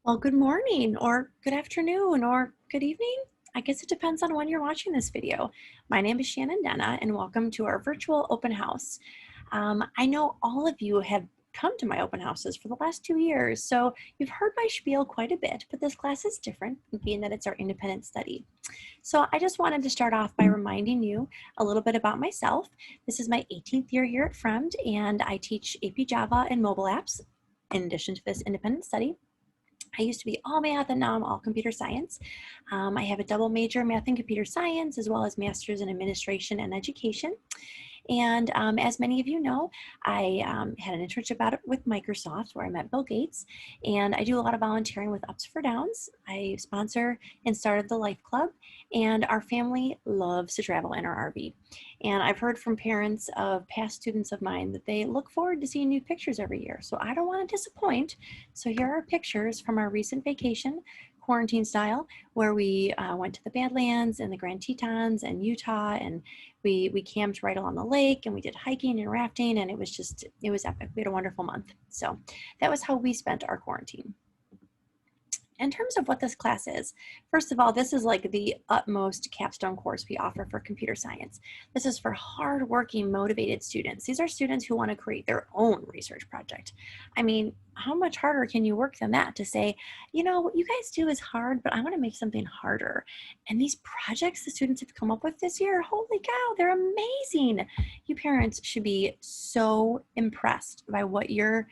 Well, good morning or good afternoon or good evening. I guess it depends on when you're watching this video. My name is Shannon Denna and welcome to our virtual open house. I know all of you have come to my open houses for the last 2 years, so you've heard my spiel quite a bit, but this class is different, being that it's our independent study. So I just wanted to start off by reminding you a little bit about myself. This is my 18th year here at Fremd, and I teach AP Java and mobile apps in addition to this independent study. I used to be all math and now I'm all computer science. I have a double major, math and computer science, as well as master's in administration and education. And as many of you know, I had an internship out with Microsoft where I met Bill Gates, and I do a lot of volunteering with Ups for Downs. I sponsor and started the Life Club, and our family loves to travel in our RV. And I've heard from parents of past students of mine that they look forward to seeing new pictures every year. So I don't want to disappoint. So here are pictures from our recent vacation, quarantine style, where we went to the Badlands and the Grand Tetons and Utah, and we camped right along the lake, and we did hiking and rafting, and it was epic. We had a wonderful month. So that was how we spent our quarantine. In terms of what this class is, first of all, this is like the utmost capstone course we offer for computer science. This is for hardworking, motivated students. These are students who want to create their own research project. I mean, how much harder can you work than that to say, you know, what you guys do is hard, but I want to make something harder. And these projects the students have come up with this year, holy cow, they're amazing. You parents should be so impressed by what your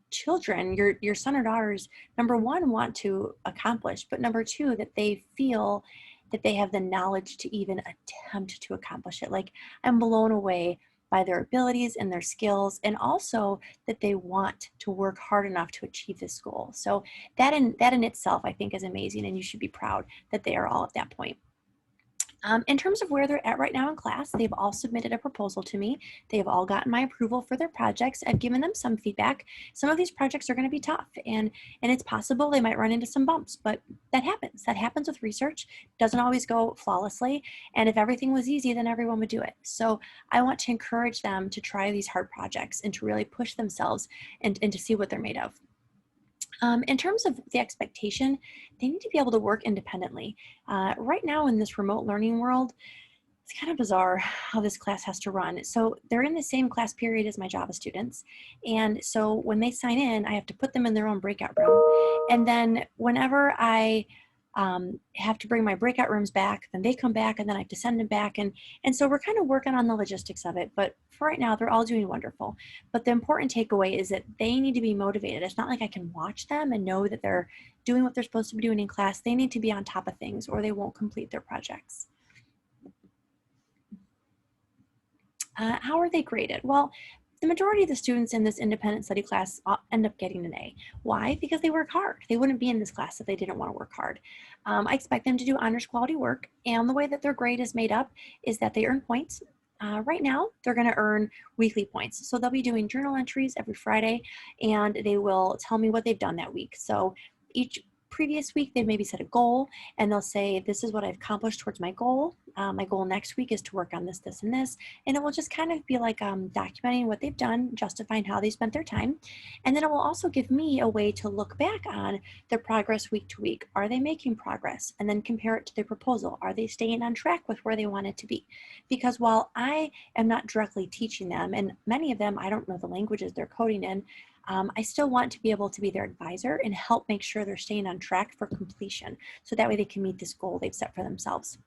children, your son or daughters, number one, want to accomplish, but number two, that they feel that they have the knowledge to even attempt to accomplish it. Like, I'm blown away by their abilities and their skills, and also that they want to work hard enough to achieve this goal. So that in itself, I think, is amazing, and you should be proud that they are all at that point. In terms of where they're at right now in class, they've all submitted a proposal to me. They've all gotten my approval for their projects. I've given them some feedback. Some of these projects are going to be tough, and it's possible they might run into some bumps, but that happens. That happens with research. It doesn't always go flawlessly, and if everything was easy, then everyone would do it. So I want to encourage them to try these hard projects and to really push themselves and to see what they're made of. In terms of the expectation, they need to be able to work independently. Right now in this remote learning world, it's kind of bizarre how this class has to run. So they're in the same class period as my Java students. And so when they sign in, I have to put them in their own breakout room. And then whenever I have to bring my breakout rooms back, then they come back, and then I have to send them back. And so we're kind of working on the logistics of it. But for right now, they're all doing wonderful. But the important takeaway is that they need to be motivated. It's not like I can watch them and know that they're doing what they're supposed to be doing in class. They need to be on top of things or they won't complete their projects. How are they graded? Well, the majority of the students in this independent study class end up getting an A. Why? Because they work hard. They wouldn't be in this class if they didn't want to work hard. I expect them to do honors quality work, and the way that their grade is made up is that they earn points. Right now, they're going to earn weekly points. So they'll be doing journal entries every Friday, and they will tell me what they've done that week. So each previous week, they maybe set a goal, and they'll say, this is what I've accomplished towards my goal. My goal next week is to work on this, this, and this. And it will just kind of be like documenting what they've done, justifying how they spent their time. And then it will also give me a way to look back on their progress week to week. Are they making progress? And then compare it to their proposal. Are they staying on track with where they wanted to be? Because while I am not directly teaching them, and many of them, I don't know the languages they're coding in, I still want to be able to be their advisor and help make sure they're staying on track for completion. So that way they can meet this goal they've set for themselves.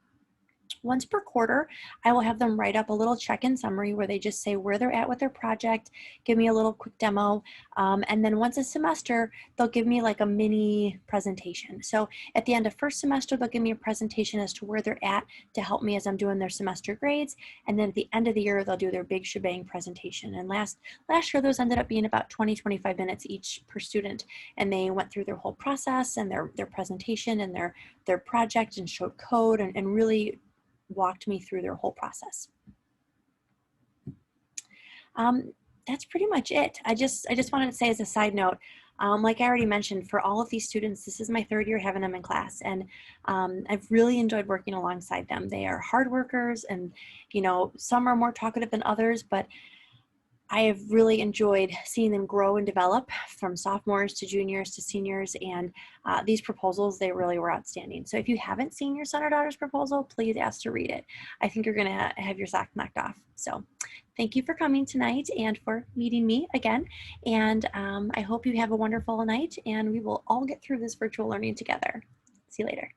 Once per quarter, I will have them write up a little check-in summary where they just say where they're at with their project, give me a little quick demo, and then once a semester, they'll give me like a mini presentation. So at the end of first semester, they'll give me a presentation as to where they're at to help me as I'm doing their semester grades, and then at the end of the year, they'll do their big shebang presentation. And last year, those ended up being about 20-25 minutes each per student, and they went through their whole process and their presentation and their project and showed code and really walked me through their whole process. That's pretty much it. I just wanted to say as a side note, like I already mentioned, for all of these students, this is my third year having them in class, and I've really enjoyed working alongside them. They are hard workers, and you know, some are more talkative than others, but I have really enjoyed seeing them grow and develop from sophomores to juniors to seniors, and these proposals, they really were outstanding. So if you haven't seen your son or daughter's proposal, please ask to read it. I think you're gonna have your sock knocked off. So thank you for coming tonight and for meeting me again. And I hope you have a wonderful night, and we will all get through this virtual learning together. See you later.